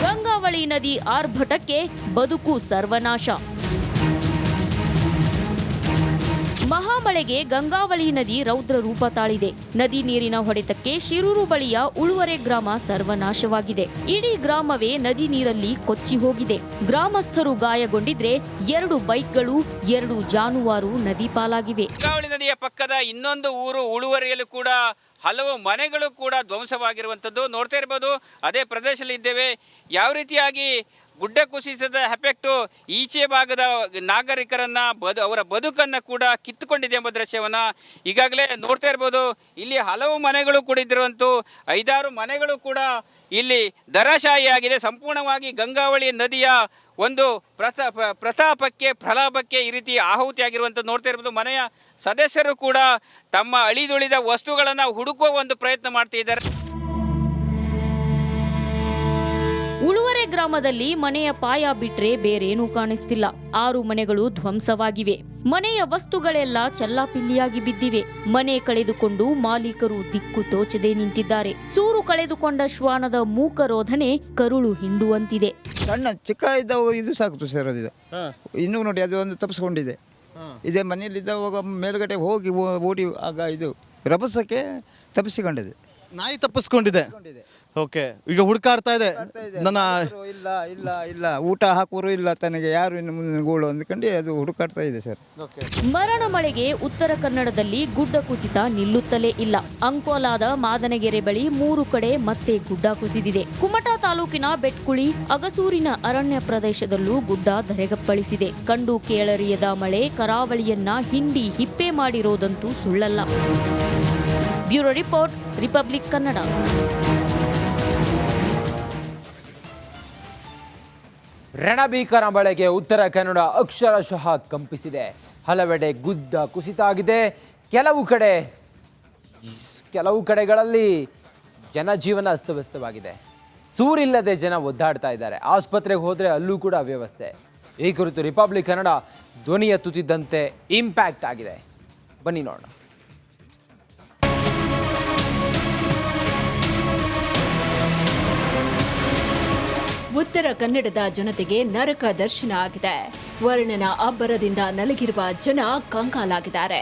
ಗಂಗಾವಳಿ ನದಿ ಆರ್ಭಟಕ್ಕೆ ಬದುಕು ಸರ್ವನಾಶ. ಮಹಾಮಳೆಗೆ ಗಂಗಾವಳಿ ನದಿ ರೌದ್ರ ರೂಪ ತಾಳಿದೆ. ನದಿ ನೀರಿನ ಹೊಡೆತಕ್ಕೆ ಶಿರೂರು ಬಳಿಯ ಉಳುವರೆ ಗ್ರಾಮ ಸರ್ವನಾಶವಾಗಿದೆ. ಇಡೀ ಗ್ರಾಮವೇ ನದಿ ನೀರಲ್ಲಿ ಕೊಚ್ಚಿ ಹೋಗಿದೆ. ಗ್ರಾಮಸ್ಥರು ಗಾಯಗೊಂಡಿದ್ರೆ 2 ಬೈಕ್ಗಳು 2 ಜಾನುವಾರು ನದಿ ಪಾಲಾಗಿವೆ. ಗಂಗಾವಳಿ ನದಿಯ ಪಕ್ಕದ ಇನ್ನೊಂದು ಊರು ಉಳುವರಿಯಲ್ಲೂ ಕೂಡ ಹಲವು ಮನೆಗಳು ಕೂಡ ಧ್ವಂಸವಾಗಿರುವಂಥದ್ದು ನೋಡ್ತಾ ಇರ್ಬೋದು. ಅದೇ ಪ್ರದೇಶದಲ್ಲಿ ಇದ್ದೇವೆ. ಯಾವ ರೀತಿಯಾಗಿ ಗುಡ್ಡ ಕುಸಿತದ ಎಫೆಕ್ಟು ಈಚೆ ಭಾಗದ ನಾಗರಿಕರನ್ನ ಅವರ ಬದುಕನ್ನು ಕೂಡ ಕಿತ್ತುಕೊಂಡಿದೆ ಎಂಬ ದೃಶ್ಯವನ್ನು ಈಗಾಗಲೇ ನೋಡ್ತಾ ಇರ್ಬೋದು. ಇಲ್ಲಿ ಹಲವು ಮನೆಗಳು ಕೂಡ ಇದ್ದಿರುವಂಥ 5-6 ಮನೆಗಳು ಕೂಡ ಇಲ್ಲಿ ಧರಾಶಾಹಿಯಾಗಿದೆ. ಸಂಪೂರ್ಣವಾಗಿ ಗಂಗಾವಳಿ ನದಿಯ ಒಂದು ಪ್ರತಾಪಕ್ಕೆ ಪ್ರಲಾಪಕ್ಕೆ ಈ ರೀತಿ ಆಹುತಿಯಾಗಿರುವಂಥದ್ದು ನೋಡ್ತಾ ಇರ್ಬೋದು. ಮನೆಯ ಸದಸ್ಯರು ಕೂಡ ತಮ್ಮ ಅಳಿದುಳಿದ ವಸ್ತುಗಳನ್ನು ಹುಡುಕುವ ಒಂದು ಪ್ರಯತ್ನ ಮಾಡ್ತಿದ್ದಾರೆ. ಉಳುವರೆ ಗ್ರಾಮದಲ್ಲಿ ಮನೆಯ ಪಾಯ ಬಿಟ್ರೆ ಬೇರೇನೂ ಕಾಣಿಸ್ತಿಲ್ಲ. 6 ಮನೆಗಳು ಧ್ವಂಸವಾಗಿವೆ. ಮನೆಯ ವಸ್ತುಗಳೆಲ್ಲ ಚಲ್ಲಾಪಿಲ್ಲಿಯಾಗಿ ಬಿದ್ದಿವೆ. ಮನೆ ಕಳೆದುಕೊಂಡು ಮಾಲೀಕರು ದಿಕ್ಕು ತೋಚದೆ ನಿಂತಿದ್ದಾರೆ. ಸೂರು ಕಳೆದುಕೊಂಡ ಶ್ವಾನದ ಮೂಕ ರೋಧನೆ ಕರುಳು ಹಿಂಡುವಂತಿದೆ. ಸಣ್ಣ ಚಿಕ್ಕ ಇದ್ದವಾಗ ಇದು ಸಾಕು ಸರ್. ಅದು ಇನ್ನೂ ನೋಡಿ ಅದು ಒಂದು ತಪ್ಪಿಸ್ಕೊಂಡಿದೆ. ಇದೇ ಮನೆಯಲ್ಲಿದ್ದವಾಗ ಮೇಲ್ಗಡೆ ಹೋಗಿ ಓಡಿ ಆಗ ಇದು ರಭಸಕ್ಕೆ ತಪ್ಪಿಸಿಕೊಂಡಿದೆ. ನಾಯಿ ತಪ್ಪಿಸ್ಕೊಂಡಿದೆ. ಓಕೆ, ಈಗ ಹುಡುಕಾಡ್ತಾ ಇದೆ. ನನ್ನ ಇಲ್ಲ ಇಲ್ಲ ಇಲ್ಲ ಊಟ ಹಾಕೋರು ಇಲ್ಲ ತನಗೆ ಯಾರು ಇನ್ನು ಮುಂದಿನ ಗೋಳು ಅಂದ್ಕೊಂಡು ಅದು ಹುಡುಕಾಡ್ತಾ ಇದೆ ಸರ್. ಮರಣ ಮಳೆಗೆ ಉತ್ತರ ಕನ್ನಡದಲ್ಲಿ ಗುಡ್ಡ ಕುಸಿತ ನಿಲ್ಲುತ್ತಲೇ ಇಲ್ಲ. ಅಂಕೋಲಾದ ಮಾದನಗೆರೆ ಬಳಿ 3 ಕಡೆ ಮತ್ತೆ ಗುಡ್ಡ ಕುಸಿದಿದೆ. ಕುಮಟಾ ತಾಲೂಕಿನ ಬೆಟ್ಕುಳಿ ಅಗಸೂರಿನ ಅರಣ್ಯ ಪ್ರದೇಶದಲ್ಲೂ ಗುಡ್ಡ ಧರೆಗಪ್ಪಳಿಸಿದೆ. ಕಂಡು ಕೇಳರಿಯದ ಮಳೆ ಕರಾವಳಿಯನ್ನ ಹಿಂಡಿ ಹಿಪ್ಪೆ ಮಾಡಿರೋದಂತೂ ಸುಳ್ಳಲ್ಲ. Bureau report, republic Kannada. ರಣಭೀಕರ ಮಳೆಗೆ ಉತ್ತರ ಕನ್ನಡ ಅಕ್ಷರಶಃ ಕಂಪಿಸಿದೆ. ಹಲವೆಡೆ ಗುಡ್ಡ ಕುಸಿತ ಆಗಿದೆ. ಕೆಲವು ಕಡೆಗಳಲ್ಲಿ ಜನಜೀವನ ಅಸ್ತವ್ಯಸ್ತವಾಗಿದೆ. ಸೂರಿಲ್ಲದೆ ಜನ ಒದ್ದಾಡ್ತಾ ಇದ್ದಾರೆ. ಆಸ್ಪತ್ರೆಗೆ ಹೋದರೆ ಅಲ್ಲೂ ಕೂಡ ಅವ್ಯವಸ್ಥೆ. ಈ ಕುರಿತು ರಿಪಬ್ಲಿಕ್ ಕನ್ನಡ ಧ್ವನಿ ಎತ್ತುತ್ತಿದ್ದಂತೆ ಇಂಪ್ಯಾಕ್ಟ್ ಆಗಿದೆ. ಬನ್ನಿ ನೋಡೋಣ. ಉತ್ತರ ಕನ್ನಡದ ಜನತೆಗೆ ನರಕ ದರ್ಶನ ಆಗಿದೆ. ವರ್ಣನ ಅಬ್ಬರದಿಂದ ನಲಗಿರುವ ಜನ ಕಂಗಾಲಾಗಿದ್ದಾರೆ.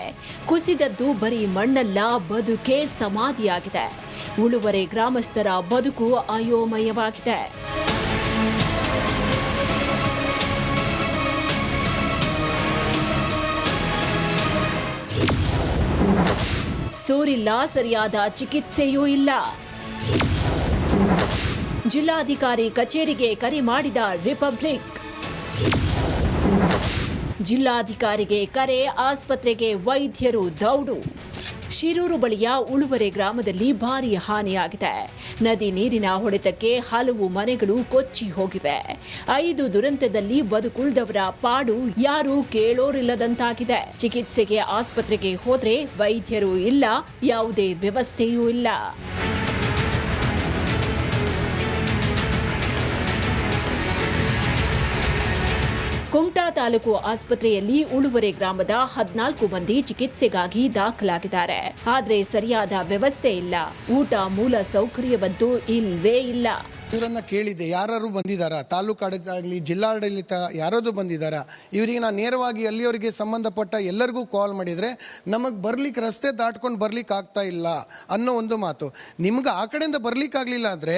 ಕುಸಿದದ್ದು ಬರೀ ಮಣ್ಣಲ್ಲ, ಬದುಕೆ ಸಮಾಧಿಯಾಗಿದೆ. ಉಳುವರೆ ಗ್ರಾಮಸ್ಥರ ಬದುಕು ಅಯೋಮಯವಾಗಿದೆ. ಸೂರಿಲ್ಲ, ಸರಿಯಾದ ಚಿಕಿತ್ಸೆಯೂ ಇಲ್ಲ. ಜಿಲ್ಲಾಧಿಕಾರಿ ಕಚೇರಿಗೆ ಕರೆ ಮಾಡಿದ ರಿಪಬ್ಲಿಕ್. ಜಿಲ್ಲಾಧಿಕಾರಿಗೆ ಕರೆ, ಆಸ್ಪತ್ರೆಗೆ ವೈದ್ಯರು ದೌಡು. ಶಿರೂರು ಬಳಿಯ ಉಳುವರೆ ಗ್ರಾಮದಲ್ಲಿ ಭಾರೀ ಹಾನಿಯಾಗಿದೆ. ನದಿ ನೀರಿನ ಹೊಡೆತಕ್ಕೆ ಹಲವು ಮನೆಗಳು ಕೊಚ್ಚಿ ಹೋಗಿವೆ. 5 ದುರಂತದಲ್ಲಿ ಬದುಕುಳಿದವರ ಪಾಡು ಯಾರೂ ಕೇಳೋರಿಲ್ಲದಂತಾಗಿದೆ. ಚಿಕಿತ್ಸೆಗೆ ಆಸ್ಪತ್ರೆಗೆ ಹೋದ್ರೆ ವೈದ್ಯರು ಇಲ್ಲ, ಯಾವುದೇ ವ್ಯವಸ್ಥೆಯೂ ಇಲ್ಲ. ಕುಮಟಾ ತಾಲೂಕು ಆಸ್ಪತ್ರೆಯಲ್ಲಿ ಉಳುವರೆ ಗ್ರಾಮದ 14 ಮಂದಿ ಚಿಕಿತ್ಸೆಗಾಗಿ ದಾಖಲಾಗಿದ್ದಾರೆ. ಆದರೆ ಸರಿಯಾದ ವ್ಯವಸ್ಥೆ ಇಲ್ಲ. ಊಟ ಮೂಲ ಸೌಕರ್ಯವಂತೂ ಇಲ್ವೇ ಇಲ್ಲ. ಇವರನ್ನ ಕೇಳಿದೆ, ಯಾರು ಬಂದಿದ್ದಾರಾ, ತಾಲೂಕು ಆಡಳಿತ ಆಗಲಿ ಜಿಲ್ಲಾಡಳಿತ ಯಾರಾದರೂ ಬಂದಿದ್ದಾರಾ, ಇವರಿಗೆ ನಾನು ನೇರವಾಗಿ ಅಲ್ಲಿಯವರಿಗೆ ಸಂಬಂಧಪಟ್ಟ ಎಲ್ಲರಿಗೂ ಕಾಲ್ ಮಾಡಿದರೆ ನಮಗೆ ಬರ್ಲಿಕ್ಕೆ ರಸ್ತೆ ದಾಟ್ಕೊಂಡು ಬರ್ಲಿಕ್ಕೆ ಆಗ್ತಾ ಇಲ್ಲ ಅನ್ನೋ ಒಂದು ಮಾತು. ನಿಮ್ಗೆ ಆ ಕಡೆಯಿಂದ ಬರ್ಲಿಕ್ಕೆ ಆಗಲಿಲ್ಲ ಅಂದರೆ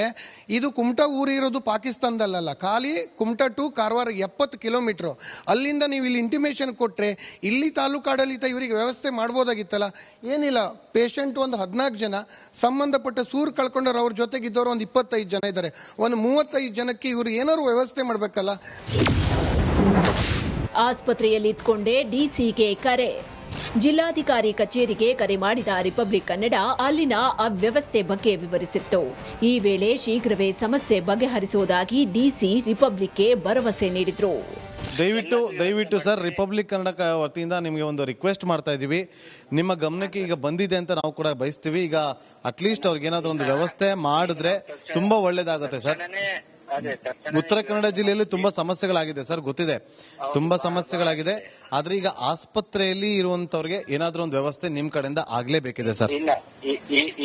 ಇದು ಕುಮಟಾ ಊರು ಇರೋದು ಪಾಕಿಸ್ತಾನದಲ್ಲ, ಖಾಲಿ ಕುಮಟಾ ಟು ಕಾರವಾರ 70 ಕಿಲೋಮೀಟ್ರು. ಅಲ್ಲಿಂದ ನೀವು ಇಲ್ಲಿ ಇಂಟಿಮೇಷನ್ ಕೊಟ್ಟರೆ ಇಲ್ಲಿ ತಾಲೂಕು ಆಡಳಿತ ಇವರಿಗೆ ವ್ಯವಸ್ಥೆ ಮಾಡ್ಬೋದಾಗಿತ್ತಲ್ಲ. ಏನಿಲ್ಲ, ಪೇಷಂಟ್ ಒಂದು 14 ಜನ, ಸಂಬಂಧಪಟ್ಟ ಸೂರು ಕಳ್ಕೊಂಡವ್ರು ಅವ್ರ ಜೊತೆಗಿದ್ದವರು ಒಂದು 25 ಜನ ಇದ್ದಾರೆ. ಒಂದು 35 ಜನಕ್ಕೆ ಇವರು ಏನಾದ್ರು ವ್ಯವಸ್ಥೆ ಮಾಡಬೇಕಲ್ಲ. ಆಸ್ಪತ್ರೆಯಲ್ಲಿ ಇದ್ಕೊಂಡೇ ಡಿಸಿಗೆ ಕರೆ. ಜಿಲ್ಲಾಧಿಕಾರಿ ಕಚೇರಿಗೆ ಕರೆ ಮಾಡಿದ ರಿಪಬ್ಲಿಕ್ ಕನ್ನಡ ಅಲ್ಲಿನ ಅವ್ಯವಸ್ಥೆ ಬಗ್ಗೆ ವಿವರಿಸಿತ್ತು. ಈ ವೇಳೆ ಶೀಘ್ರವೇ ಸಮಸ್ಯೆ ಬಗೆಹರಿಸುವುದಾಗಿ ಡಿಸಿ ರಿಪಬ್ಲಿಕ್ಗೆ ಭರವಸೆ ನೀಡಿದ್ರು. ದಯವಿಟ್ಟು ಸರ್, ರಿಪಬ್ಲಿಕ್ ಕನ್ನಡ ವತಿಯಿಂದ ನಿಮಗೆ ಒಂದು ರಿಕ್ವೆಸ್ಟ್ ಮಾಡ್ತಾ ಇದ್ದೀವಿ. ನಿಮ್ಮ ಗಮನಕ್ಕೆ ಈಗ ಬಂದಿದೆ ಅಂತ ನಾವು ಕೂಡ ಬಯಸ್ತೀವಿ. ಈಗ ಅಟ್ಲೀಸ್ಟ್ ಅವ್ರಿಗೆ ಏನಾದರೂ ಒಂದು ವ್ಯವಸ್ಥೆ ಮಾಡಿದ್ರೆ ತುಂಬಾ ಒಳ್ಳೇದಾಗುತ್ತೆ ಸರ್. ಉತ್ತರ ಕನ್ನಡ ಜಿಲ್ಲೆಯಲ್ಲಿ ತುಂಬಾ ಸಮಸ್ಯೆಗಳಾಗಿದೆ ಸರ್, ಗೊತ್ತಿದೆ, ತುಂಬಾ ಸಮಸ್ಯೆಗಳಾಗಿದೆ. ಆದ್ರೆ ಈಗ ಆಸ್ಪತ್ರೆಯಲ್ಲಿ ಇರುವಂತವ್ರಿಗೆ ಏನಾದ್ರೂ ಒಂದು ವ್ಯವಸ್ಥೆ ನಿಮ್ ಕಡೆಯಿಂದ ಆಗ್ಲೇಬೇಕಿದೆ ಸರ್. ಇಲ್ಲ,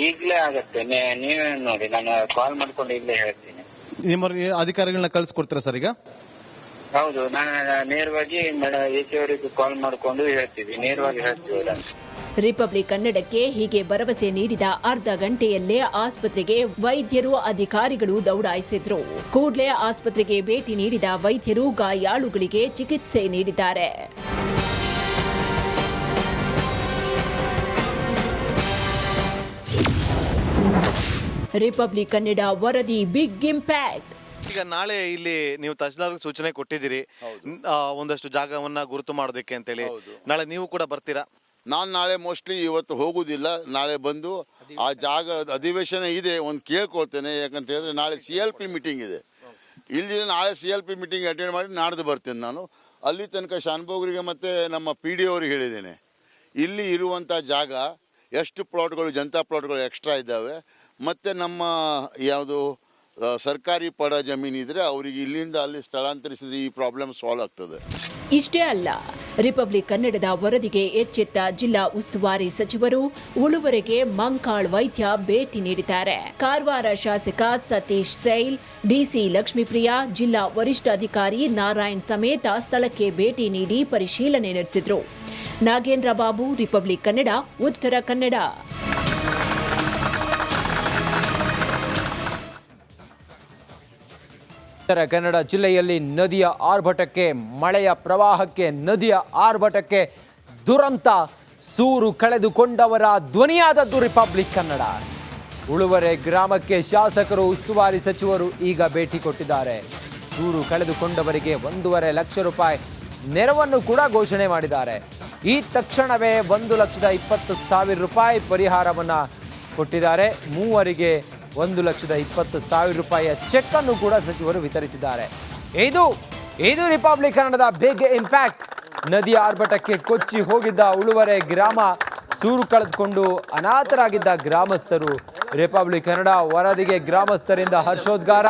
ಈಗಲೇ ಆಗತ್ತೆ. ನೀವೇ ನೋಡಿ, ನಾನು ಕಾಲ್ ಮಾಡ್ಕೊಂಡು ಈಗಲೇ ಹೇಳ್ತೀನಿ. ನಿಮ್ಮ ಅಧಿಕಾರಿಗಳನ್ನ ಕಳ್ಸಿಕೊಡ್ತೀರಾ ಸರ್ ಈಗ? ಹೌದು, ನಾನು ನೇರವಾಗಿ ಎಸಿ ಅವರಿಗೆ ಕಾಲ್ ಮಾಡಿಕೊಂಡು ಹೇಳ್ತೀವಿ, ನೇರವಾಗಿ ಹೇಳ್ತೀವಿ. ರಿಪಬ್ಲಿಕ್ ಕನ್ನಡಕ್ಕೆ ಹೀಗೆ ಭರವಸೆ ನೀಡಿದ ಅರ್ಧ ಗಂಟೆಯಲ್ಲೇ ಆಸ್ಪತ್ರೆಗೆ ವೈದ್ಯರು ಅಧಿಕಾರಿಗಳು ದೌಡಾಯಿಸಿದ್ರು. ಕೂಡಲೇ ಆಸ್ಪತ್ರೆಗೆ ಭೇಟಿ ನೀಡಿದ ವೈದ್ಯರು ಗಾಯಾಳುಗಳಿಗೆ ಚಿಕಿತ್ಸೆ ನೀಡಿದ್ದಾರೆ. ರಿಪಬ್ಲಿಕ್ ಕನ್ನಡ ವರದಿ ಬಿಗ್ ಇಂಪ್ಯಾಕ್ಟ್. ಈಗ ನಾಳೆ ಇಲ್ಲಿ ನೀವು ತಹಶೀಲ್ದಾರ್ಗೆ ಸೂಚನೆ ಕೊಟ್ಟಿದ್ದೀರಿ ಒಂದಷ್ಟು ಜಾಗವನ್ನ ಗುರುತು ಮಾಡೋದಕ್ಕೆ ಅಂತೇಳಿ. ನಾಳೆ ನೀವು ಕೂಡ ಬರ್ತೀರಾ? ನಾನು ನಾಳೆ ಮೋಸ್ಟ್ಲಿ ಇವತ್ತು ಹೋಗುವುದಿಲ್ಲ. ನಾಳೆ ಬಂದು ಆ ಜಾಗ ಅಧಿವೇಶನ ಇದೆ ಒಂದು ಕೇಳ್ಕೊಳ್ತೇನೆ. ಯಾಕಂತ ಹೇಳಿದ್ರೆ ನಾಳೆ CLP ಮೀಟಿಂಗ್ ಇದೆ. ಇಲ್ಲಿ ನಾಳೆ CLP ಮೀಟಿಂಗ್ ಅಟೆಂಡ್ ಮಾಡಿ ನಾಡ್ದು ಬರ್ತೇನೆ ನಾನು. ಅಲ್ಲಿ ತನಕ ಶಾನ್ಭೋಗ್ರಿಗೆ ಮತ್ತು ನಮ್ಮ PD ಅವ್ರಿಗೆ ಹೇಳಿದ್ದೇನೆ, ಇಲ್ಲಿ ಇರುವಂಥ ಜಾಗ ಎಷ್ಟು ಪ್ಲಾಟ್ಗಳು ಜನತಾ ಪ್ಲಾಟ್ಗಳು ಎಕ್ಸ್ಟ್ರಾ ಇದ್ದಾವೆ ಮತ್ತು ನಮ್ಮ ಯಾವುದು ಸರ್ಕಾರಿ ಪಡ ಜಮೀನಿದ್ರೆ ಅವರಿಗೆ ಇಲ್ಲಿಂದ ಅಲ್ಲಿ ಸ್ಥಳಾಂತರಿಸಿದ್ರೆ ಈ ಪ್ರಾಬ್ಲಮ್ ಸಾಲ್ವ್ ಆಗ್ತದೆ. ಇಷ್ಟೇ ಅಲ್ಲ, ರಿಪಬ್ಲಿಕ್ ಕನ್ನಡದ ವರದಿಗೆ ಎಚ್ಚೆತ್ತ ಜಿಲ್ಲಾ ಉಸ್ತುವಾರಿ ಸಚಿವರು ಉಳುವರೆಗೆ ಮಂಕಾಳ್ ವೈದ್ಯ ಭೇಟಿ ನೀಡಿದ್ದಾರೆ. ಕಾರವಾರ ಶಾಸಕ ಸತೀಶ್ ಸೈಲ್, DC ಲಕ್ಷ್ಮೀಪ್ರಿಯಾ, ಜಿಲ್ಲಾ ವರಿಷ್ಠಾಧಿಕಾರಿ ನಾರಾಯಣ್ ಸಮೇತ ಸ್ಥಳಕ್ಕೆ ಭೇಟಿ ನೀಡಿ ಪರಿಶೀಲನೆ ನಡೆಸಿದ್ರು. ನಾಗೇಂದ್ರ ಬಾಬು, ರಿಪಬ್ಲಿಕ್ ಕನ್ನಡ, ಉತ್ತರ ಕನ್ನಡ. ಉತ್ತರ ಕನ್ನಡ ಜಿಲ್ಲೆಯಲ್ಲಿ ನದಿಯ ಆರ್ಭಟಕ್ಕೆ, ಮಳೆಯ ಪ್ರವಾಹಕ್ಕೆ, ನದಿಯ ಆರ್ಭಟಕ್ಕೆ ದುರಂತ ಸೂರು ಕಳೆದುಕೊಂಡವರ ಧ್ವನಿಯಾದದ್ದು ರಿಪಬ್ಲಿಕ್ ಕನ್ನಡ. ಉಳುವರೆ ಗ್ರಾಮಕ್ಕೆ ಶಾಸಕರು, ಉಸ್ತುವಾರಿ ಸಚಿವರು ಈಗ ಭೇಟಿ ಕೊಟ್ಟಿದ್ದಾರೆ. ಸೂರು ಕಳೆದುಕೊಂಡವರಿಗೆ 1.5 ಲಕ್ಷ ರೂಪಾಯಿ ನೆರವನ್ನು ಕೂಡ ಘೋಷಣೆ ಮಾಡಿದ್ದಾರೆ. ಈ ತಕ್ಷಣವೇ 1,20,000 ರೂಪಾಯಿ ಪರಿಹಾರವನ್ನು ಕೊಟ್ಟಿದ್ದಾರೆ. ಮೂವರಿಗೆ 1,20,000 ರೂಪಾಯಿಯ ಚೆಕ್ ಅನ್ನು ಕೂಡ ಸಚಿವರು ವಿತರಿಸಿದ್ದಾರೆ. ಇದು ರಿಪಬ್ಲಿಕ್ ಕನ್ನಡದ ಬಿಗ್ ಇಂಪ್ಯಾಕ್ಟ್. ನದಿಯ ಆರ್ಭಟಕ್ಕೆ ಕೊಚ್ಚಿ ಹೋಗಿದ್ದ ಉಳುವರೆ ಗ್ರಾಮ, ಸೂರು ಕಳೆದುಕೊಂಡು ಅನಾಥರಾಗಿದ್ದ ಗ್ರಾಮಸ್ಥರು. ರಿಪಬ್ಲಿಕ್ ಕನ್ನಡ ವರದಿಗೆ ಗ್ರಾಮಸ್ಥರಿಂದ ಹರ್ಷೋದ್ಗಾರ.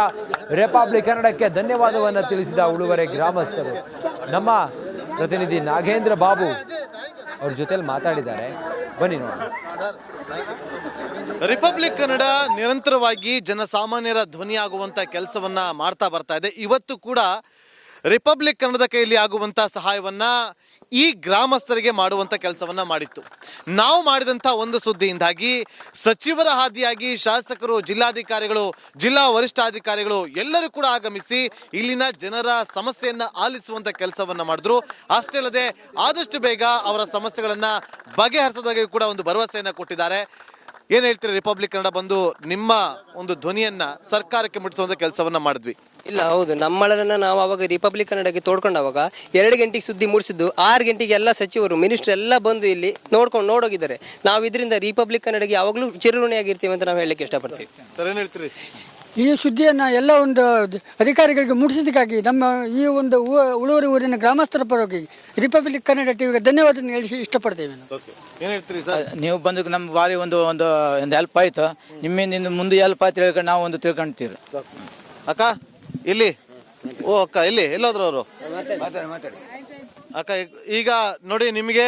ರಿಪಬ್ಲಿಕ್ ಕನ್ನಡಕ್ಕೆ ಧನ್ಯವಾದವನ್ನು ತಿಳಿಸಿದ ಉಳುವರೆ ಗ್ರಾಮಸ್ಥರು. ನಮ್ಮ ಪ್ರತಿನಿಧಿ ನಾಗೇಂದ್ರ ಬಾಬು ಅವ್ರ ಜೊತೆಲಿ ಮಾತಾಡಿದ್ದಾರೆ, ಬನ್ನಿ ನೋಡೋಣ. ರಿಪಬ್ಲಿಕ್ ಕನ್ನಡ ನಿರಂತರವಾಗಿ ಜನಸಾಮಾನ್ಯರ ಧ್ವನಿಯಾಗುವಂತ ಕೆಲಸವನ್ನ ಮಾಡ್ತಾ ಬರ್ತಾ ಇದೆ. ಇವತ್ತು ಕೂಡ ರಿಪಬ್ಲಿಕ್ ಕನ್ನಡದ ಕೈಯಲ್ಲಿ ಆಗುವಂತ ಸಹಾಯವನ್ನ ಈ ಗ್ರಾಮಸ್ಥರಿಗೆ ಮಾಡುವಂತ ಕೆಲಸವನ್ನ ಮಾಡಿತ್ತು. ನಾವು ಮಾಡಿದಂಥ ಒಂದು ಸುದ್ದಿಯಿಂದಾಗಿ ಸಚಿವರ ಹಾದಿಯಾಗಿ ಶಾಸಕರು, ಜಿಲ್ಲಾಧಿಕಾರಿಗಳು, ಜಿಲ್ಲಾ ವರಿಷ್ಠಾಧಿಕಾರಿಗಳು ಎಲ್ಲರೂ ಕೂಡ ಆಗಮಿಸಿ ಇಲ್ಲಿನ ಜನರ ಸಮಸ್ಯೆಯನ್ನ ಆಲಿಸುವಂತ ಕೆಲಸವನ್ನ ಮಾಡಿದ್ರು. ಅಷ್ಟೇ ಅಲ್ಲದೆ ಆದಷ್ಟು ಬೇಗ ಅವರ ಸಮಸ್ಯೆಗಳನ್ನ ಬಗೆಹರಿಸೋದಾಗಿ ಕೂಡ ಒಂದು ಭರವಸೆಯನ್ನ ಕೊಟ್ಟಿದ್ದಾರೆ. ಏನ್ ಹೇಳ್ತೀರಿ? ರಿಪಬ್ಲಿಕ್ ಕನ್ನಡ ಬಂದು ನಿಮ್ಮ ಒಂದು ಧ್ವನಿಯನ್ನ ಸರ್ಕಾರಕ್ಕೆ ಮುಟ್ಟಿಸುವಂತ ಕೆಲಸವನ್ನ ಮಾಡಿದ್ವಿ. ಇಲ್ಲ, ಹೌದು, ನಮ್ಮಳನ್ನ ನಾವು ಅವಾಗ ರಿಪಬ್ಲಿಕ್ ಕನ್ನಡಕ್ಕೆ ತೋಡ್ಕೊಂಡಾಗ 2 ಗಂಟೆಗೆ ಸುದ್ದಿ ಮೂಡಿಸಿದ್ದು, 6 ಗಂಟೆಗೆ ಎಲ್ಲ ಸಚಿವರು, ಮಿನಿಸ್ಟರ್ ಎಲ್ಲ ಬಂದು ಇಲ್ಲಿ ನೋಡೋಗಿದ್ದಾರೆ. ನಾವು ಇದರಿಂದ ರಿಪಬ್ಲಿಕ್ ಕನ್ನಡಕ್ಕೆ ಯಾವಾಗಲೂ ಚಿರಋಣಿಯಾಗಿರ್ತೀವಿ ಅಂತ ನಾವು ಹೇಳಲಿಕ್ಕೆ ಇಷ್ಟಪಡ್ತೀವಿ. ಏನ್ ಹೇಳ್ತೀರಿ? ಈ ಸುದ್ದಿಯನ್ನು ಎಲ್ಲ ಒಂದು ಅಧಿಕಾರಿಗಳಿಗೆ ಮುಟ್ಟಿಸಿದ್ದಕ್ಕಾಗಿ ನಮ್ಮ ಈ ಒಂದು ಉಳುವರಿ ಊರಿನ ಗ್ರಾಮಸ್ಥರ ಪರವಾಗಿ ರಿಪಬ್ಲಿಕ್ ಕನ್ನಡ ಟಿವಿಗೆ ಧನ್ಯವಾದ ಹೇಳಿ ಇಷ್ಟಪಡ್ತೇವೆ. ನೀವು ಬಂದು ನಮ್ಗೆ ಭಾರಿ ಒಂದು ಹೆಲ್ಪ್ ಆಯ್ತು. ನಿಮ್ಮಿಂದ ಮುಂದೆ ಹೆಲ್ಪ್ ಆಯ್ತು ತಿಳ್ಕೊಂಡು ನಾವು ಒಂದು ತಿಳ್ಕೊಂತೀವಿ. ಅಕ್ಕ ಇಲ್ಲಿ, ಓ ಅಕ್ಕ ಇಲ್ಲಿ ಎಲ್ಲೋದ್ರು ಅವರು? ಅಕ್ಕ ಈಗ ನೋಡಿ, ನಿಮಗೆ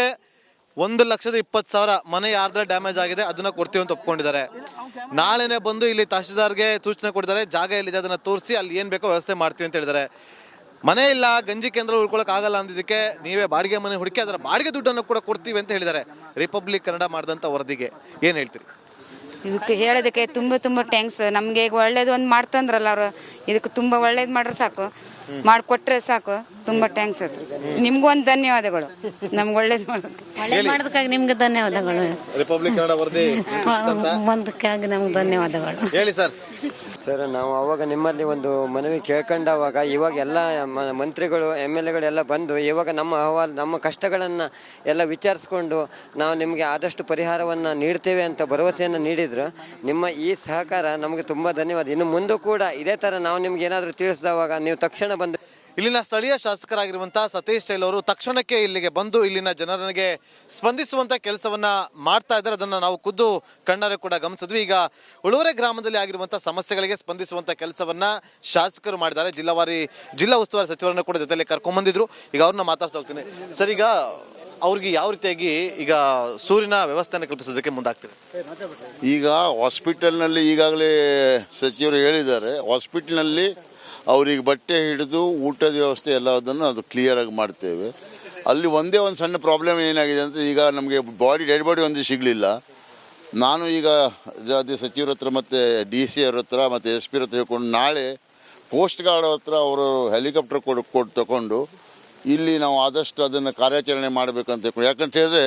1,20,000 ಮನೆ ಯಾರ್ದ್ರ ಡ್ಯಾಮೇಜ್ ಆಗಿದೆ ಅದನ್ನ ಕೊಡ್ತೀವಿ ಅಂತ ಒಪ್ಕೊಂಡಿದ್ದಾರೆ. ನಾಳೆನೆ ಬಂದು ಇಲ್ಲಿ ತಹಶೀಲ್ದಾರ್ಗೆ ಸೂಚನೆ ಕೊಟ್ಟಿದ್ದಾರೆ, ಜಾಗ ಎಲ್ಲಿದೆ ಅದನ್ನ ತೋರಿಸಿ ಅಲ್ಲಿ ಏನ್ ಬೇಕೋ ವ್ಯವಸ್ಥೆ ಮಾಡ್ತೀವಿ ಅಂತ ಹೇಳಿದ್ದಾರೆ. ಮನೆ ಇಲ್ಲ, ಗಂಜಿ ಕೇಂದ್ರ ಉಳ್ಕೊಳಕ್ ಆಗಲ್ಲ ಅಂದಿದ್ದಕ್ಕೆ ನೀವೇ ಬಾಡಿಗೆ ಮನೆ ಹುಡುಕಿ ಅದರ ಬಾಡಿಗೆ ದುಡ್ಡನ್ನು ಕೂಡ ಕೊಡ್ತೀವಿ ಅಂತ ಹೇಳಿದ್ದಾರೆ. ರಿಪಬ್ಲಿಕ್ ಕನ್ನಡ ಮಾಡಿದಂಥ ವರದಿಗೆ ಏನ್ ಹೇಳ್ತೀರಿ? ಇದಕ್ಕೆ ಹೇಳೋದಕ್ಕೆ ತುಂಬ ಥ್ಯಾಂಕ್ಸ್. ನಮಗೆ ಈಗ ಒಳ್ಳೇದು ಒಂದು ಮಾಡ್ತಂದ್ರಲ್ಲ ಅವರು, ಇದಕ್ಕೆ ತುಂಬ ಒಳ್ಳೇದು ಮಾಡ್ರೆ ಸಾಕು, ಮಾಡಿಕೊಟ್ರೆ ಸಾಕು. ತುಂಬ ಥ್ಯಾಂಕ್ಸ್. ಅದು ನಿಮ್ಗೂ ಒಂದು ಧನ್ಯವಾದಗಳು. ನಮ್ಗೆ ಒಳ್ಳೇದು ಮಾಡೋದಕ್ಕಾಗಿ ನಿಮ್ಗೆ ಧನ್ಯವಾದಗಳು. ರಿಪಬ್ಲಿಕ್ ಕನ್ನಡ ವರದಿ ಬಂದಕ್ಕಾಗಿ ನಮ್ಗೆ ಧನ್ಯವಾದಗಳು. ಹೇಳಿ ಸರ್. ಸರ್, ನಾವು ಅವಾಗ ನಿಮ್ಮಲ್ಲಿ ಒಂದು ಮನವಿ ಕೇಳ್ಕೊಂಡಾಗ ಇವಾಗ ಎಲ್ಲ ಮಂತ್ರಿಗಳು, MLA ಗಳೆಲ್ಲ ಬಂದು ಇವಾಗ ನಮ್ಮ ಅಹವಾಲು, ನಮ್ಮ ಕಷ್ಟಗಳನ್ನು ಎಲ್ಲ ವಿಚಾರಿಸ್ಕೊಂಡು ನಾವು ನಿಮಗೆ ಆದಷ್ಟು ಪರಿಹಾರವನ್ನು ನೀಡ್ತೇವೆ ಅಂತ ಭರವಸೆಯನ್ನು ನೀಡಿದ್ರು. ನಿಮ್ಮ ಈ ಸಹಕಾರ ನಮಗೆ ತುಂಬ ಧನ್ಯವಾದ. ಇನ್ನು ಮುಂದೆ ಕೂಡ ಇದೇ ಥರ ನಾವು ನಿಮ್ಗೆ ಏನಾದರೂ ತಿಳಿಸಿದವಾಗ ನೀವು ತಕ್ಷಣ ಬಂದು. ಇಲ್ಲಿನ ಸ್ಥಳೀಯ ಶಾಸಕರಾಗಿರುವಂತಹ ಸತೀಶ್ ಸೈಲ್ ಅವರು ತಕ್ಷಣಕ್ಕೆ ಇಲ್ಲಿಗೆ ಬಂದು ಇಲ್ಲಿನ ಜನರಿಗೆ ಸ್ಪಂದಿಸುವಂತ ಕೆಲಸವನ್ನ ಮಾಡ್ತಾ ಇದ್ದಾರೆ. ಅದನ್ನ ನಾವು ಖುದ್ದು ಕಣ್ಣಾರೆ ಕೂಡ ಗಮನಿಸಿದ್ವಿ. ಈಗ ಉಳುವರೆ ಗ್ರಾಮದಲ್ಲಿ ಆಗಿರುವಂತಹ ಸಮಸ್ಯೆಗಳಿಗೆ ಸ್ಪಂದಿಸುವಂತ ಕೆಲಸವನ್ನ ಶಾಸಕರು ಮಾಡಿದ್ದಾರೆ. ಜಿಲ್ಲಾ ಉಸ್ತುವಾರಿ ಸಚಿವರನ್ನ ಕೂಡ ಜೊತೆಲಿ ಕರ್ಕೊಂಡ್ಬಂದಿದ್ರು. ಈಗ ಅವ್ರನ್ನ ಮಾತಾಡ್ತಾ ಹೋಗ್ತೀನಿ. ಸರ್, ಈಗ ಅವ್ರಿಗೆ ಯಾವ ರೀತಿಯಾಗಿ ಈಗ ಸೂರಿನ ವ್ಯವಸ್ಥೆಯನ್ನು ಕಲ್ಪಿಸೋದಕ್ಕೆ ಮುಂದಾಗ್ತೀರಿ? ಈಗ ಹಾಸ್ಪಿಟಲ್ನಲ್ಲಿ ಈಗಾಗಲೇ ಸಚಿವರು ಹೇಳಿದ್ದಾರೆ, ಹಾಸ್ಪಿಟಲ್ನಲ್ಲಿ ಅವ್ರಿಗೆ ಬಟ್ಟೆ ಹಿಡಿದು ಊಟದ ವ್ಯವಸ್ಥೆ ಎಲ್ಲದನ್ನು ಅದು ಕ್ಲಿಯರಾಗಿ ಮಾಡ್ತೇವೆ. ಅಲ್ಲಿ ಒಂದೇ ಒಂದು ಸಣ್ಣ ಪ್ರಾಬ್ಲಮ್ ಏನಾಗಿದೆ ಅಂತ, ಈಗ ನಮಗೆ ಡೆಡ್ ಬಾಡಿ ಒಂದು ಸಿಗಲಿಲ್ಲ. ನಾನು ಈಗ ಅದೇ ಸಚಿವರ ಹತ್ರ ಮತ್ತು DC ಅವ್ರ ಹತ್ರ ಮತ್ತು SP ಹತ್ರ ಹೇಳ್ಕೊಂಡು ನಾಳೆ ಕೋಸ್ಟ್ ಗಾರ್ಡ್ ಹತ್ರ ಅವರು ಹೆಲಿಕಾಪ್ಟರ್ ಕೊಟ್ಟು ತಗೊಂಡು ಇಲ್ಲಿ ನಾವು ಆದಷ್ಟು ಅದನ್ನು ಕಾರ್ಯಾಚರಣೆ ಮಾಡಬೇಕಂತ ಹೇಳ್ಕೊಂಡು. ಯಾಕಂತ ಹೇಳಿದ್ರೆ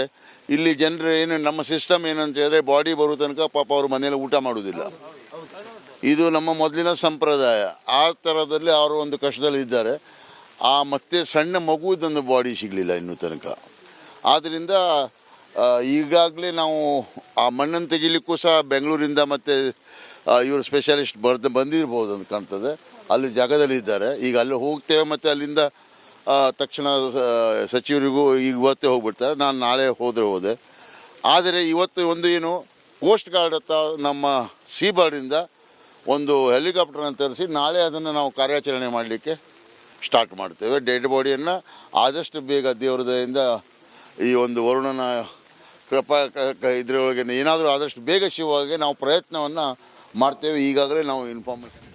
ಇಲ್ಲಿ ಜನರು ಏನು ನಮ್ಮ ಸಿಸ್ಟಮ್ ಏನಂತ ಹೇಳಿದ್ರೆ ಬಾಡಿ ಬರೋ ತನಕ ಪಾಪ ಅವರು ಮನೆಯಲ್ಲಿ ಊಟ ಮಾಡೋದಿಲ್ಲ. ಇದು ನಮ್ಮ ಮೊದಲಿನ ಸಂಪ್ರದಾಯ. ಆ ಥರದಲ್ಲಿ ಅವರು ಒಂದು ಕಷ್ಟದಲ್ಲಿ ಇದ್ದಾರೆ. ಮತ್ತೆ ಸಣ್ಣ ಮಗುವುದೊಂದು ಬಾಡಿ ಸಿಗಲಿಲ್ಲ ಇನ್ನೂ ತನಕ. ಆದ್ದರಿಂದ ಈಗಾಗಲೇ ನಾವು ಆ ಮಣ್ಣನ್ನು ತೆಗಿಲಿಕ್ಕೂ ಸಹ ಬೆಂಗಳೂರಿಂದ ಮತ್ತು ಇವರು ಸ್ಪೆಷಲಿಸ್ಟ್ ಬಂದಿರ್ಬೋದು ಅಂತ ಕಾಣ್ತದೆ. ಅಲ್ಲಿ ಜಾಗದಲ್ಲಿ ಇದ್ದಾರೆ. ಈಗ ಅಲ್ಲಿ ಹೋಗ್ತೇವೆ ಮತ್ತು ಅಲ್ಲಿಂದ ತಕ್ಷಣ ಸಚಿವರಿಗೂ ಇವತ್ತೇ ಹೋಗ್ಬಿಡ್ತಾರೆ. ನಾನು ನಾಳೆ ಹೋದೆ. ಆದರೆ ಇವತ್ತು ಒಂದು ಏನು ಕೋಸ್ಟ್ ಗಾರ್ಡ್ ಹತ್ರ ನಮ್ಮ ಸೀಬಾರ್ಡಿಂದ ಒಂದು ಹೆಲಿಕಾಪ್ಟರ್ನ ತರಿಸಿ ನಾಳೆ ಅದನ್ನು ನಾವು ಕಾರ್ಯಾಚರಣೆ ಮಾಡಲಿಕ್ಕೆ ಸ್ಟಾರ್ಟ್ ಮಾಡ್ತೇವೆ. ಡೆಡ್ ಬಾಡಿಯನ್ನು ಆದಷ್ಟು ಬೇಗ ದೇವರ ದಯೆಯಿಂದ ಈ ಒಂದು ವರುಣನ ಕೃಪಾ ಇದರೊಳಗೆ ಏನಾದರೂ ಆದಷ್ಟು ಬೇಗ ಶಿವವಾಗಿ ನಾವು ಪ್ರಯತ್ನವನ್ನು ಮಾಡ್ತೇವೆ. ಈಗಾಗಲೇ ನಾವು ಇನ್ಫಾರ್ಮೇಷನ್